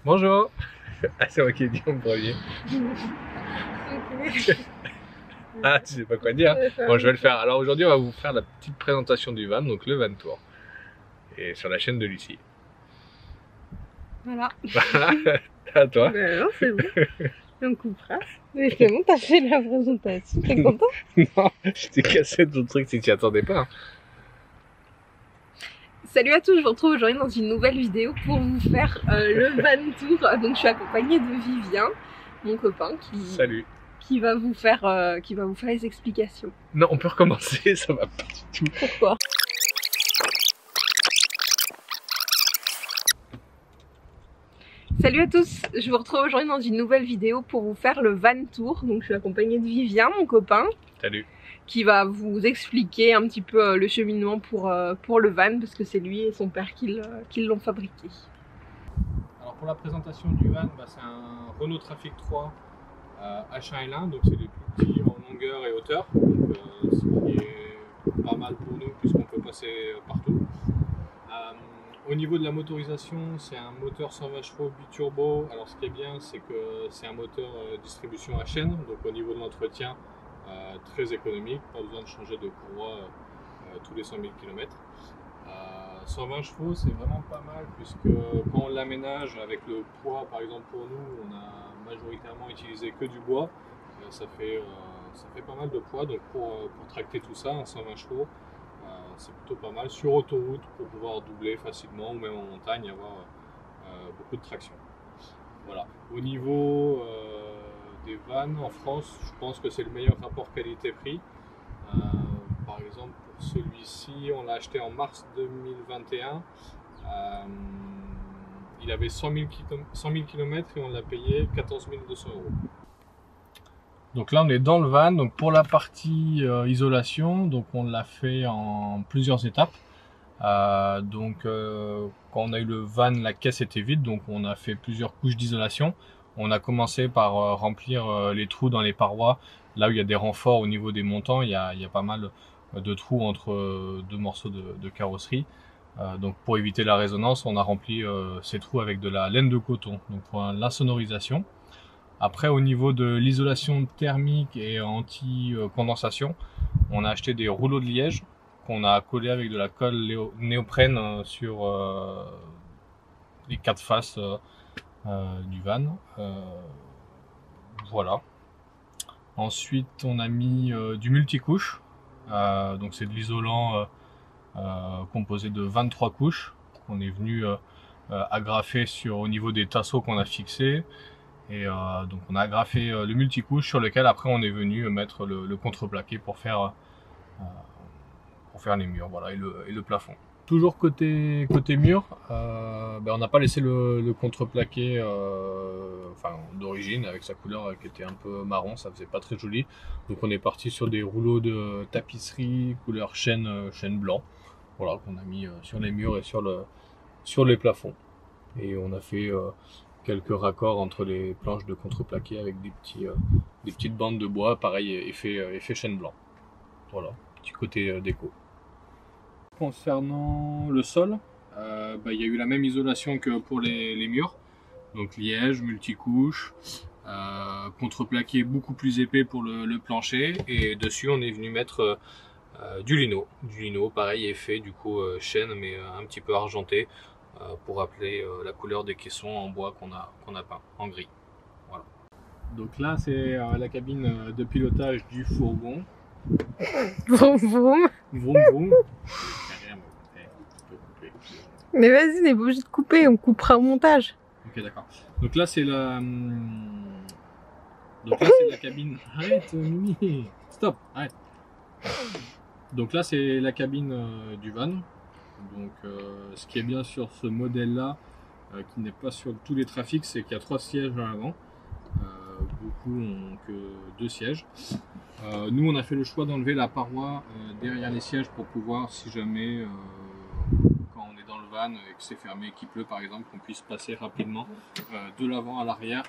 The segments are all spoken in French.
Bonjour. Ah, c'est moi qui ai dit en premier. Ah, tu sais pas quoi dire. Bon, je vais le faire. Alors aujourd'hui, on va vous faire la petite présentation du van, donc le van tour. Et sur la chaîne de Lucie. Voilà. Voilà, à toi. Non, c'est bon. On coupera. Mais c'est bon, t'as fait la présentation. T'es content? Non, je t'ai cassé ton truc si tu t'y attendais pas. Hein. Salut à tous, je vous retrouve aujourd'hui dans une nouvelle vidéo pour vous faire le van tour. Donc je suis accompagnée de Vivien, mon copain, qui va vous faire les explications. Non, on peut recommencer, ça va pas du tout. Pourquoi? Salut à tous, je vous retrouve aujourd'hui dans une nouvelle vidéo pour vous faire le van tour. Donc je suis accompagnée de Vivien, mon copain. Salut. Qui va vous expliquer un petit peu le cheminement pour le van, parce que c'est lui et son père qui l'ont fabriqué. Alors pour la présentation du van, c'est un Renault Trafic 3 H1L1, donc c'est les plus petits en longueur et hauteur, donc, ce qui est pas mal pour nous puisqu'on peut passer partout. Au niveau de la motorisation, c'est un moteur 120 chevaux biturbo. Alors ce qui est bien, c'est que c'est un moteur distribution à chaîne, donc au niveau de l'entretien, très économique, pas besoin de changer de courroie tous les 100 000 km. 120 chevaux, c'est vraiment pas mal puisque quand on l'aménage avec le poids, par exemple pour nous, on a majoritairement utilisé que du bois. Ça fait pas mal de poids, donc pour tracter tout ça, 120 chevaux, c'est plutôt pas mal sur autoroute pour pouvoir doubler facilement ou même en montagne et avoir beaucoup de traction. Voilà. Au niveau des vannes en France, je pense que c'est le meilleur rapport qualité-prix. Par exemple, pour celui-ci, on l'a acheté en mars 2021. Il avait 100 000 km et on l'a payé 14 200 €. Donc là, on est dans le van. Donc pour la partie isolation, donc on l'a fait en plusieurs étapes. Quand on a eu le van, la caisse était vide, donc on a fait plusieurs couches d'isolation. On a commencé par remplir les trous dans les parois, là où il y a des renforts au niveau des montants. Il y a pas mal de trous entre deux morceaux de carrosserie. Donc pour éviter la résonance, on a rempli ces trous avec de la laine de coton, donc pour l'insonorisation. Après, au niveau de l'isolation thermique et anti-condensation, on a acheté des rouleaux de liège qu'on a collé avec de la colle néoprène sur les quatre faces du van. Voilà. Ensuite, on a mis du multicouche. Donc c'est de l'isolant composé de 23 couches qu'on est venu agrafer au niveau des tasseaux qu'on a fixés. Et donc on a agrafé le multicouche sur lequel après on est venu mettre le contreplaqué pour faire les murs, voilà, et le plafond. Toujours côté mur, on n'a pas laissé le contreplaqué d'origine avec sa couleur qui était un peu marron, ça faisait pas très joli. Donc on est parti sur des rouleaux de tapisserie couleur chêne blanc, voilà, qu'on a mis sur les murs et sur les plafonds. Et on a fait quelques raccords entre les planches de contreplaqué avec des petites bandes de bois, pareil, effet chêne blanc. Voilà, petit côté déco. Concernant le sol, il y a eu la même isolation que pour les murs, donc liège, multicouche, contreplaqué beaucoup plus épais pour le plancher, et dessus on est venu mettre du lino, pareil, effet du coup chêne mais un petit peu argenté, pour rappeler la couleur des caissons en bois qu'on a peint en gris. Voilà. Donc là c'est la cabine de pilotage du fourgon. Vroom vroom. Vroom vroom. Mais vas-y, on n'est pas obligé de couper, on coupera au montage. Ok, d'accord. Donc là c'est la cabine. Arrête, Mimi. Stop, arrête. Donc là c'est la cabine du van. Donc ce qui est bien sur ce modèle là, qui n'est pas sur tous les trafics, c'est qu'il y a 3 sièges à l'avant. Beaucoup n'ont que 2 sièges. Nous on a fait le choix d'enlever la paroi derrière les sièges pour pouvoir, si jamais quand on est dans le van et que c'est fermé, qu'il pleut par exemple, qu'on puisse passer rapidement de l'avant à l'arrière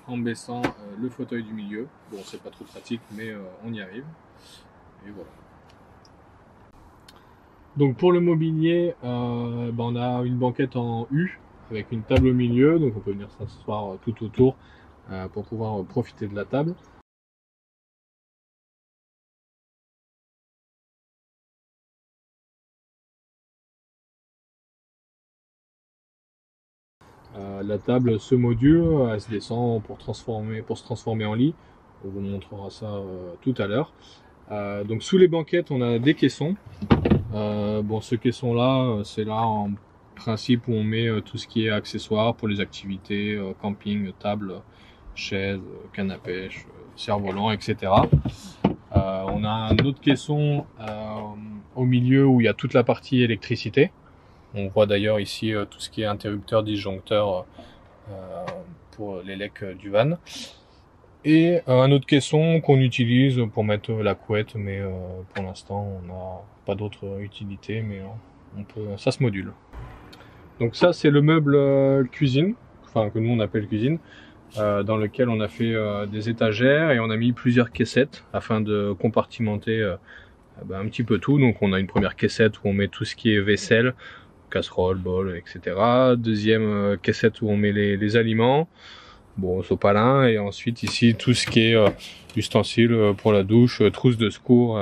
en baissant le fauteuil du milieu. Bon, c'est pas trop pratique, mais on y arrive. Et voilà. Donc pour le mobilier, on a une banquette en U avec une table au milieu, donc on peut venir s'asseoir tout autour pour pouvoir profiter de la table. La table, ce module, elle se descend pour se transformer en lit. On vous montrera ça tout à l'heure. Donc sous les banquettes, on a des caissons. Bon, ce caisson-là, c'est là en principe où on met tout ce qui est accessoires pour les activités, camping, table, chaise, canne à pêche, cerf-volant, etc. On a un autre caisson au milieu où il y a toute la partie électricité. On voit d'ailleurs ici tout ce qui est interrupteur, disjoncteur pour les lecs du van. Et un autre caisson qu'on utilise pour mettre la couette, mais pour l'instant on n'a pas d'autre utilité, mais ça se module. Donc ça c'est le meuble cuisine, enfin que nous on appelle cuisine, dans lequel on a fait des étagères et on a mis plusieurs caissettes afin de compartimenter un petit peu tout. Donc on a une première caissette où on met tout ce qui est vaisselle, casserole, bol, etc. Deuxième caissette où on met les aliments, bon, sopalin, et ensuite ici tout ce qui est ustensiles pour la douche, trousse de secours,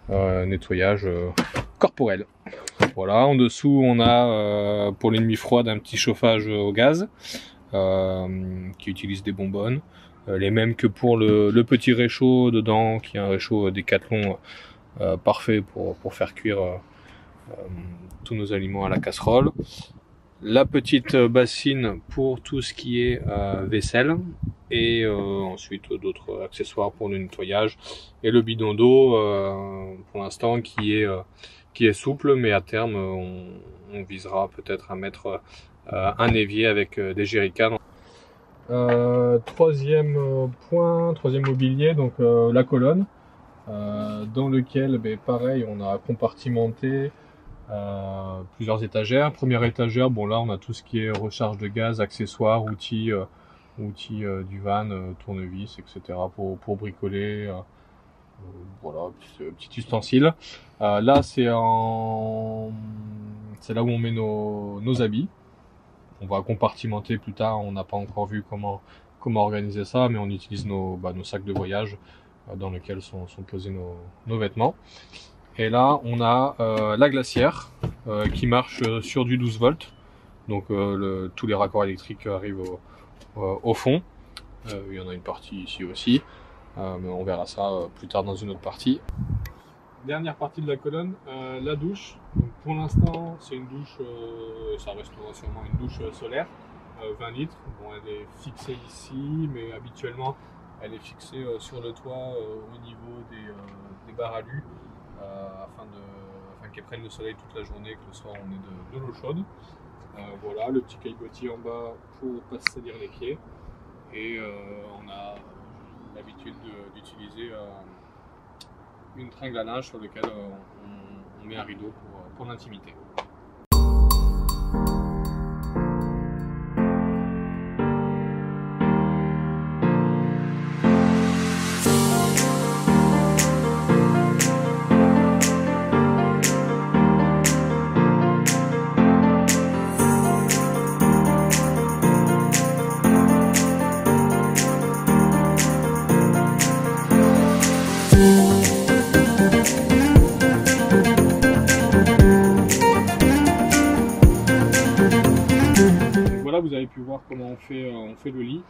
nettoyage corporel. Voilà, en dessous on a pour les nuits froides un petit chauffage au gaz qui utilise des bonbonnes, les mêmes que pour le petit réchaud dedans, qui est un réchaud Décathlon parfait pour faire cuire tous nos aliments à la casserole. La petite bassine pour tout ce qui est vaisselle, et ensuite d'autres accessoires pour le nettoyage, et le bidon d'eau pour l'instant qui est souple, mais à terme on visera peut-être à mettre un évier avec des jerrycans. Troisième point, troisième mobilier, donc la colonne, dans lequel pareil on a compartimenté plusieurs étagères. Première étagère, bon là on a tout ce qui est recharge de gaz, accessoires, outils du van, tournevis, etc. pour bricoler, voilà, petit ustensile. Là c'est là où on met nos habits. On va compartimenter plus tard, on n'a pas encore vu comment organiser ça, mais on utilise nos sacs de voyage dans lesquels sont posés nos vêtements. Et là, on a la glacière qui marche sur du 12 volts. Donc tous les raccords électriques arrivent au fond. Il y en a une partie ici aussi, mais on verra ça plus tard dans une autre partie. Dernière partie de la colonne, la douche. Donc, pour l'instant, c'est une douche, ça restera sûrement une douche solaire, 20 litres. Bon, elle est fixée ici, mais habituellement, elle est fixée sur le toit au niveau des barres à lu. Afin qu'elle prenne le soleil toute la journée et que le soir on ait de l'eau chaude. Voilà, le petit caillebotis en bas pour pas se salir les pieds. Et on a l'habitude d'utiliser une tringle à linge sur laquelle on met un rideau pour l'intimité. Vous avez pu voir comment on fait le lit.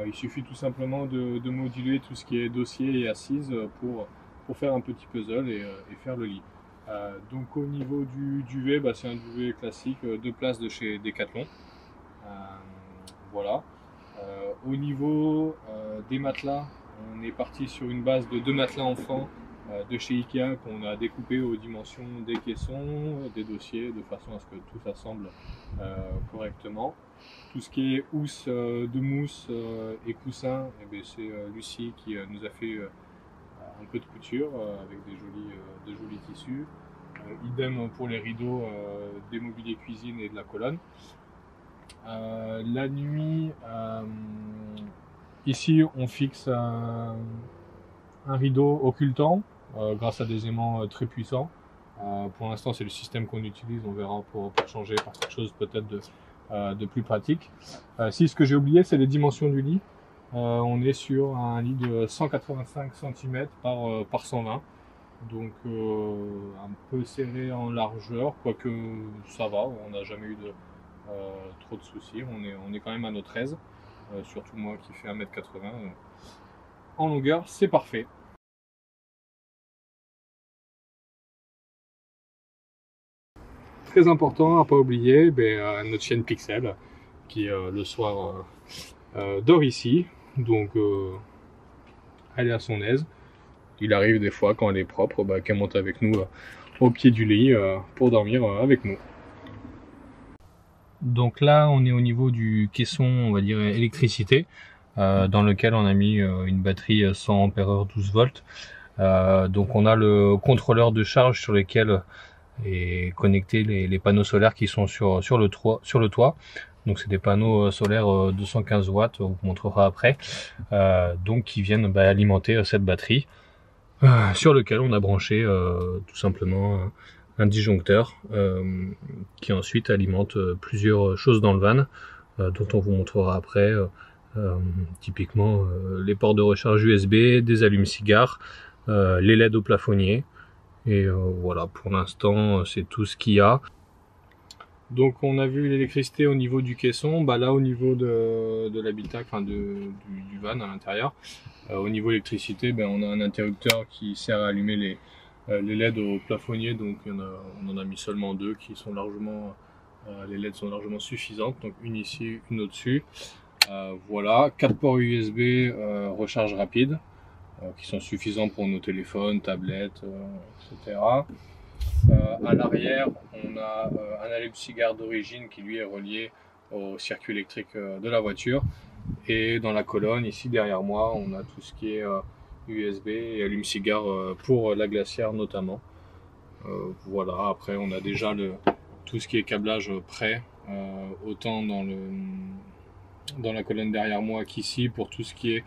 Il suffit tout simplement de moduler tout ce qui est dossier et assise pour faire un petit puzzle et faire le lit. Donc au niveau du duvet, c'est un duvet classique, 2 places de chez Decathlon. Voilà. Au niveau des matelas, on est parti sur une base de 2 matelas enfants de chez Ikea qu'on a découpé aux dimensions des caissons, des dossiers, de façon à ce que tout s'assemble correctement. Tout ce qui est housse de mousse et coussin, c'est Lucie qui nous a fait un peu de couture avec de jolis tissus. Idem pour les rideaux des mobiliers cuisine et de la colonne. La nuit, ici on fixe un rideau occultant grâce à des aimants très puissants. Pour l'instant c'est le système qu'on utilise, on verra pour changer par quelque chose peut-être de plus pratique. Si ce que j'ai oublié, c'est les dimensions du lit. On est sur un lit de 185 cm par 120, donc un peu serré en largeur, quoique ça va, on n'a jamais eu trop de soucis, on est quand même à notre aise, surtout moi qui fais 1m80, en longueur c'est parfait. Très important à pas oublier, notre chienne Pixel qui le soir dort ici, donc elle est à son aise. Il arrive des fois quand elle est propre qu'elle monte avec nous au pied du lit pour dormir avec nous. Donc là on est au niveau du caisson, on va dire électricité, dans lequel on a mis une batterie 100 Ah 12 volts. Donc on a le contrôleur de charge sur lequel est connecté les panneaux solaires qui sont sur le toit. Donc c'est des panneaux solaires 215 watts, on vous montrera après, donc qui viennent alimenter cette batterie, sur lequel on a branché tout simplement un disjoncteur qui ensuite alimente plusieurs choses dans le van, dont on vous montrera après, typiquement les ports de recharge USB, des allumes-cigares, les LED au plafonnier, et voilà, pour l'instant c'est tout ce qu'il y a. Donc on a vu l'électricité au niveau du caisson, là au niveau de l'habitacle, enfin du van à l'intérieur, au niveau électricité, on a un interrupteur qui sert à allumer les LED au plafonnier, donc on en a mis seulement deux qui sont largement, les LED sont largement suffisantes, donc une ici, une au-dessus. Voilà, 4 ports USB recharge rapide, qui sont suffisants pour nos téléphones, tablettes, etc. À l'arrière, on a un allume-cigare d'origine qui lui est relié au circuit électrique de la voiture. Et dans la colonne, ici derrière moi, on a tout ce qui est USB et allume-cigare pour la glacière notamment. Voilà, après on a déjà tout ce qui est câblage prêt, autant dans la colonne derrière moi qu'ici pour tout ce qui est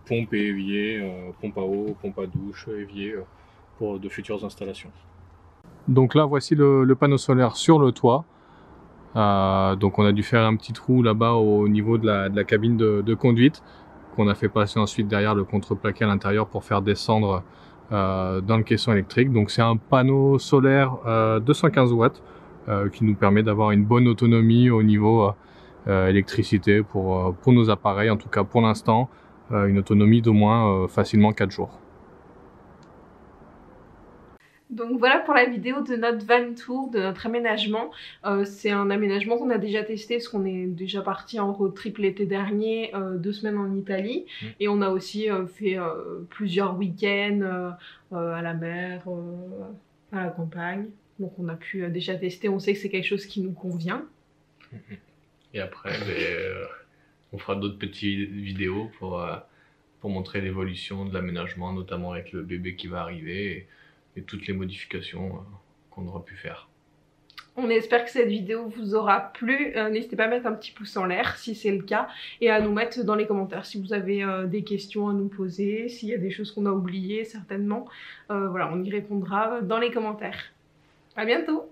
pompe et évier, pompe à eau, pompe à douche, évier pour de futures installations. Donc là voici le panneau solaire sur le toit. Donc on a dû faire un petit trou là-bas au niveau de la cabine de conduite, qu'on a fait passer ensuite derrière le contreplaqué à l'intérieur pour faire descendre dans le caisson électrique. Donc c'est un panneau solaire 215 watts qui nous permet d'avoir une bonne autonomie au niveau électricité pour nos appareils, en tout cas pour l'instant, une autonomie d'au moins facilement 4 jours. Donc voilà pour la vidéo de notre van tour, de notre aménagement. C'est un aménagement qu'on a déjà testé parce qu'on est déjà parti en road trip l'été dernier, 2 semaines en Italie. Et on a aussi fait plusieurs week-ends à la mer, à la campagne. Donc on a pu déjà tester, on sait que c'est quelque chose qui nous convient. Et après, on fera d'autres petites vidéos pour montrer l'évolution de l'aménagement, notamment avec le bébé qui va arriver. Et toutes les modifications qu'on aura pu faire. On espère que cette vidéo vous aura plu. N'hésitez pas à mettre un petit pouce en l'air si c'est le cas et à nous mettre dans les commentaires si vous avez des questions à nous poser, s'il y a des choses qu'on a oubliées certainement. Voilà, on y répondra dans les commentaires. À bientôt!